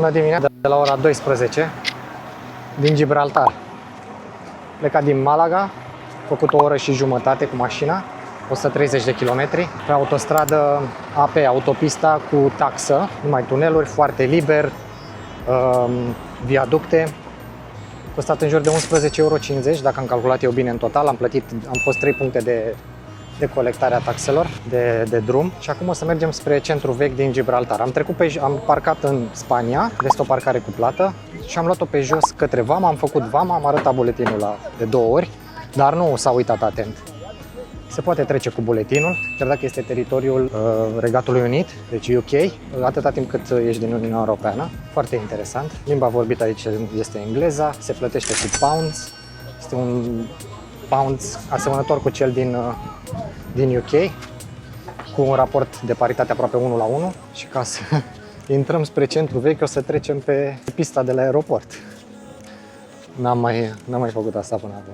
Bună dimineața, de la ora 12 din Gibraltar. Plecat din Malaga, făcut o oră și jumătate cu mașina, 130 de kilometri, pe autostradă AP, autopista cu taxă, numai tuneluri, foarte liber, viaducte. Costat în jur de 11,50 €, dacă am calculat eu bine în total. Am fost 3 puncte de colectare a taxelor de drum și acum o să mergem spre centrul vechi din Gibraltar. Am parcat în Spania, este o parcare cu plată și am luat-o pe jos către vama, am făcut vama, am arătat buletinul de 2 ori, dar nu s-a uitat atent. Se poate trece cu buletinul, chiar dacă este teritoriul Regatului Unit, deci UK, atâta timp cât ești din Uniunea Europeană. Foarte interesant. Limba vorbită aici este engleza, se plătește cu pounds. Este un pounds asemănător cu cel din UK, cu un raport de paritate aproape 1:1 și ca să intrăm spre centru vechi o să trecem pe pista de la aeroport. N-am mai făcut asta până acum.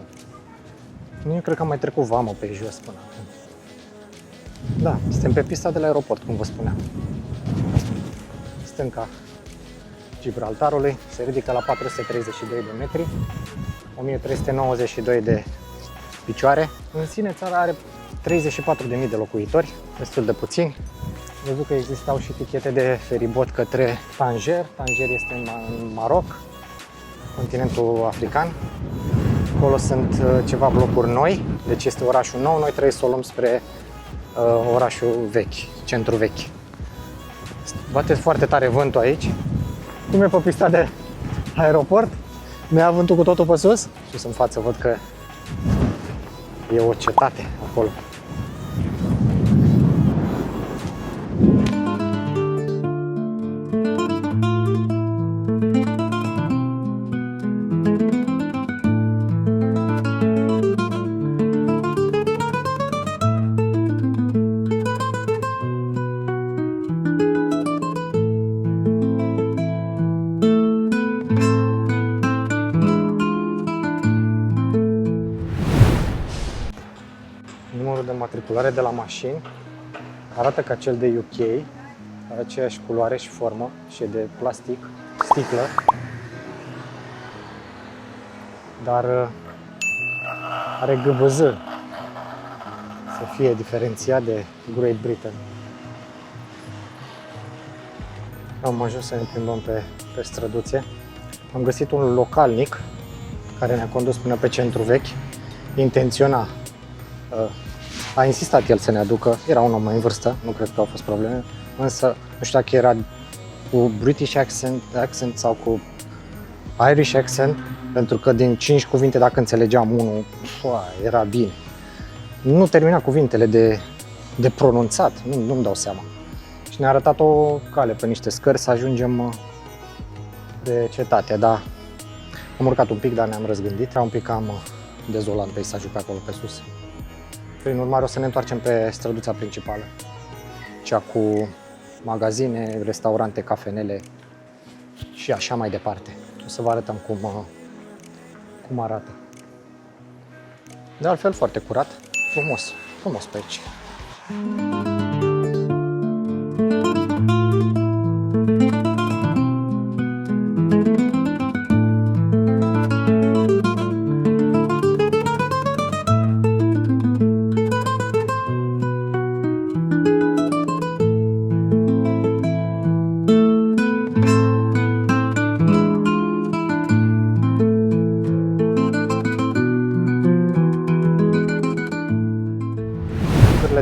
Eu cred că am mai trecut vama pe jos până acum. Da, suntem pe pista de la aeroport, cum vă spuneam. Stânca Gibraltarului se ridică la 432 de metri, 1392 de picioare. În sine țara are 34.000 de locuitori, destul de puțini. Am văzut că existau și tichete de feribot către Tanger. Tanger este în Maroc, continentul african. Acolo sunt ceva blocuri noi, deci este orașul nou, noi trebuie să o luăm spre orașul vechi, centru vechi. Bate foarte tare vântul aici. Cum e pe pista de aeroport? Mi-a vântul cu totul pe sus. Sus în față văd că e o cetate acolo. Numărul de matriculare de la mașini arată ca cel de UK, are aceeași culoare și formă și e de plastic, sticlă, dar are GBZ, să fie diferențiat de Great Britain. Am ajuns să ne plimbăm pe străduțe. Am găsit un localnic care ne-a condus până pe centru vechi, intenționa. A insistat el să ne aducă, era un om mai în vârstă, nu cred că au fost probleme, însă nu știu dacă era cu British accent sau cu Irish accent, pentru că din 5 cuvinte, dacă înțelegeam unul, era bine. Nu termina cuvintele de pronunțat, nu-mi dau seama. Și ne-a arătat o cale pe niște scări să ajungem de cetate, dar am urcat un pic, dar ne-am răzgândit, era un pic cam dezolant peisajul pe acolo pe sus. Prin urmare o să ne întoarcem pe străduța principală, cea cu magazine, restaurante, cafenele și așa mai departe. O să vă arătăm cum arată. De altfel foarte curat, frumos pe aici.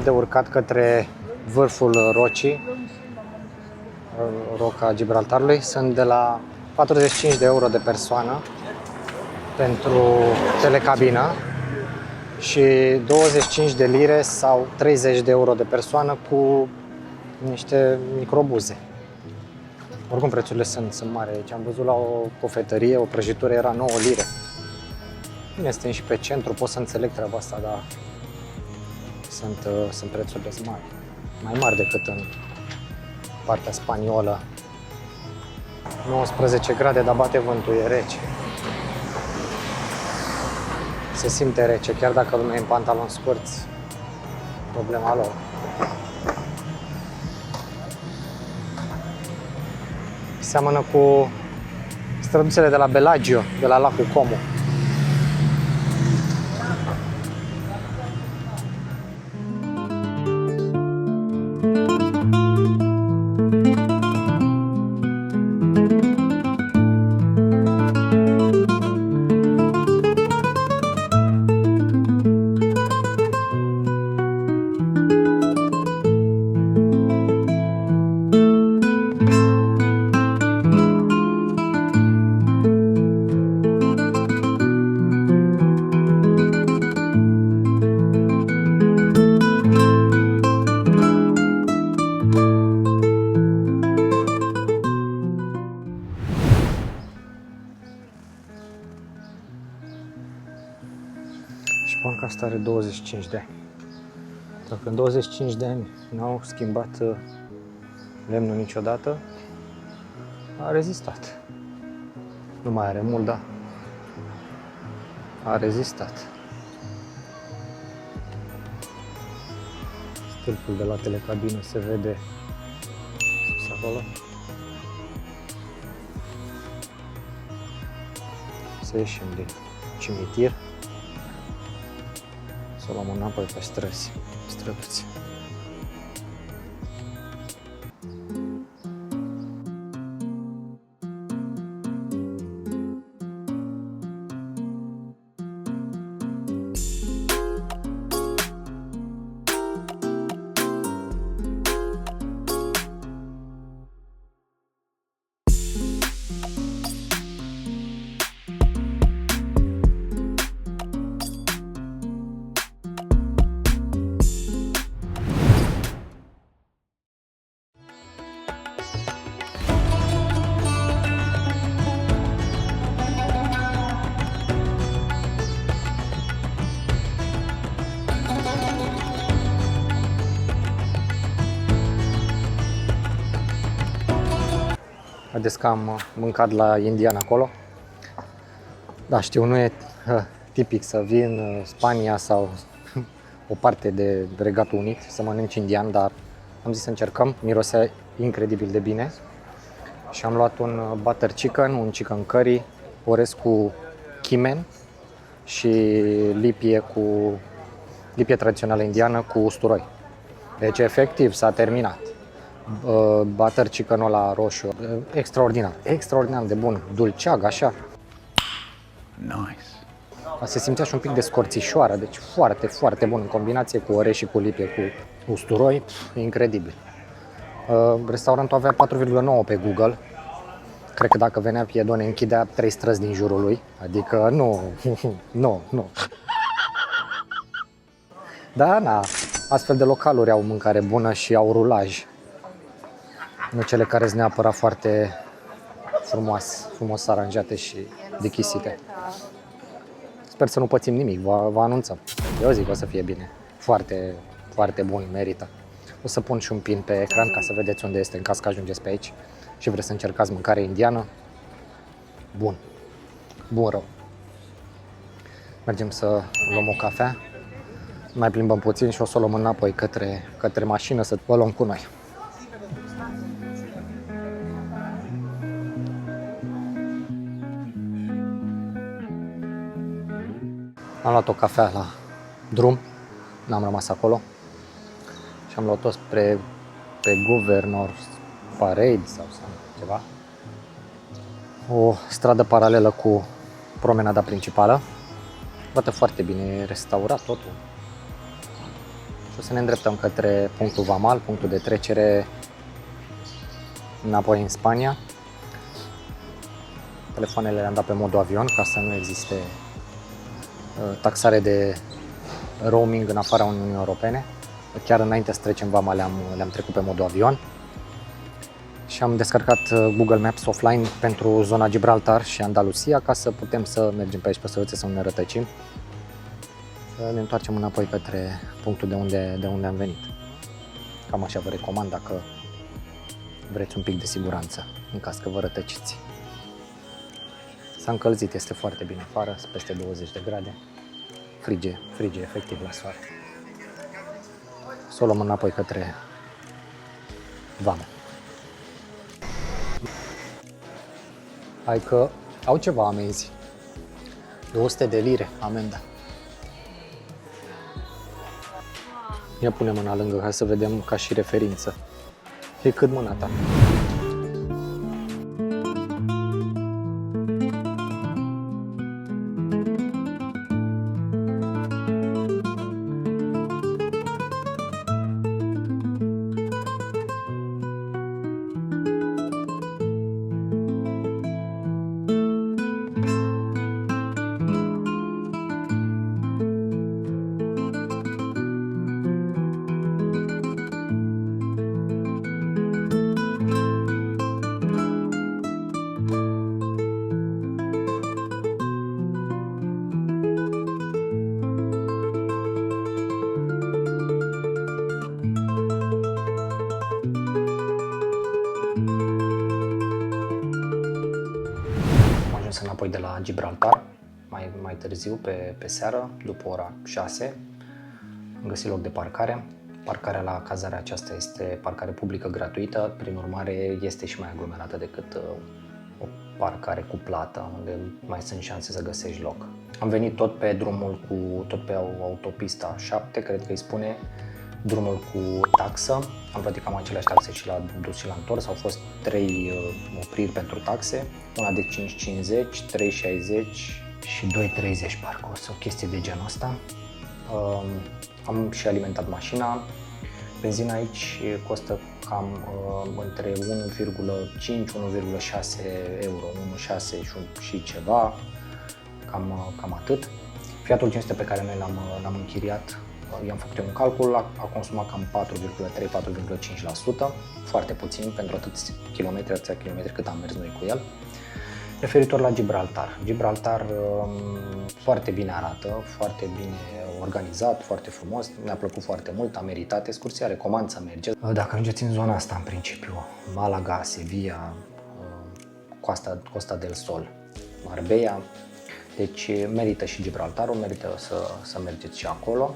De urcat către vârful rocii, roca Gibraltarului, sunt de la 45 de euro de persoană pentru telecabină și 25 de lire sau 30 de euro de persoană cu niște microbuze. Oricum prețurile sunt mari aici. Am văzut la o cofetărie, o prăjitură era 9 lire. Bine, suntem și pe centru, pot să înțeleg treaba asta, dar sunt prețurile mari, mai mari decât în partea spaniolă. 19 grade, dar bate vântul, e rece. Se simte rece, chiar dacă lumea e în pantaloni scurți, problema lor. Seamănă cu străduțele de la Bellagio, de la lacul Como. Banca asta are 25 de ani. Dacă în 25 de ani n-au schimbat lemnul niciodată, a rezistat. Nu mai are mult, dar a rezistat. Stâlpul de la telecabină se vede sus acolo. Să ieșim din cimitir. Să o luăm înapoi pe străduți. Vedeți că am mâncat la indian acolo. Da, știu, nu e tipic să vii în Spania sau o parte de Regatul Unit să mănânci indian, dar am zis să încercăm. Mirosea incredibil de bine. Și am luat un butter chicken, un chicken curry, orez cu chimen și lipie tradițională indiană cu usturoi. Deci, efectiv, s-a terminat. Butter chicken-ul ăla roșu, extraordinar de bun, dulceag, așa. Nice. Se simțea și un pic de scorțișoară, deci foarte, foarte bun în combinație cu orez și cu lipie, cu usturoi, incredibil. Restaurantul avea 4,9 pe Google. Cred că dacă venea Piedone închidea 3 străzi din jurul lui, adică nu. Da, na, astfel de localuri au mâncare bună și au rulaj. Nu cele care sunt neapărat foarte frumos aranjate și dichisite. Sper să nu pățim nimic, vă anunțăm. Eu zic că o să fie bine. Foarte, foarte bun, merită. O să pun și un pin pe ecran ca să vedeți unde este în caz că ajungeți pe aici și vreți să încercați mâncare indiană. Bun rău. Mergem să luăm o cafea, mai plimbăm puțin și o să o luăm înapoi către mașină să o luăm cu noi. Am luat o cafea la drum, n-am rămas acolo și am luat-o pe Governor Parade sau ceva. O stradă paralelă cu promenada principală. Arată foarte bine, e restaurat totul. Și o să ne îndreptăm către punctul Vamal, punctul de trecere înapoi în Spania. Telefoanele le-am dat pe modul avion ca să nu existe taxare de roaming în afara Uniunii Europene. Chiar înainte să trecem Vama le-am trecut pe modul avion. Și am descărcat Google Maps offline pentru zona Gibraltar și Andalusia ca să putem să mergem pe aici pe străduțe, să nu ne rătăcim. Să ne întoarcem înapoi către punctul de unde am venit. Cam așa vă recomand dacă vreți un pic de siguranță în caz că vă rătăciți. S-a încălzit, este foarte bine afară, peste 20 de grade. Frige efectiv la soare. Să o luăm înapoi către Vama. Hai că au ceva amenzi. 200 de lire amenda. Ia pune mâna lângă ca să vedem ca și referință. E cât mâna ta. Înapoi de la Gibraltar, mai târziu, pe seară, după ora 6, am găsit loc de parcare. Parcarea la cazarea aceasta este parcare publică gratuită, prin urmare este și mai aglomerată decât o parcare cu plată, unde mai sunt șanse să găsești loc. Am venit tot pe pe autopista 7, cred că îi spune, drumul cu taxă. Am plătit cam aceleași taxe și la dus și la întors. Au fost 3 opriri pentru taxe, una de 5,50, 3,60 și 2,30 parcă, o chestie de genul ăsta. Am și alimentat mașina. Benzina aici costă cam între 1,5-1,6 euro, 1,6 și ceva, cam atât. Fiatul 500 pe care noi l-am închiriat, i-am făcut un calcul, a consumat cam 4,3-4,5%, foarte puțin pentru atâția kilometri cât am mers noi cu el. Referitor la Gibraltar. Gibraltar foarte bine arată, foarte bine organizat, foarte frumos, mi-a plăcut foarte mult, a meritat excursia, recomand să mergeți. Dacă ajungeți în zona asta, în principiu, Malaga, Sevilla, Costa del Sol, Marbella, deci merită și Gibraltarul, merită să mergeți și acolo.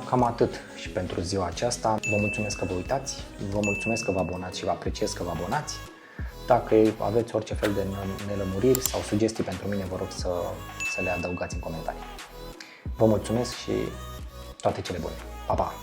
Cam atât și pentru ziua aceasta. Vă mulțumesc că vă uitați, vă mulțumesc că vă abonați și vă apreciez că vă abonați. Dacă aveți orice fel de nelămuriri sau sugestii pentru mine, vă rog să le adăugați în comentarii. Vă mulțumesc și toate cele bune. Pa, pa!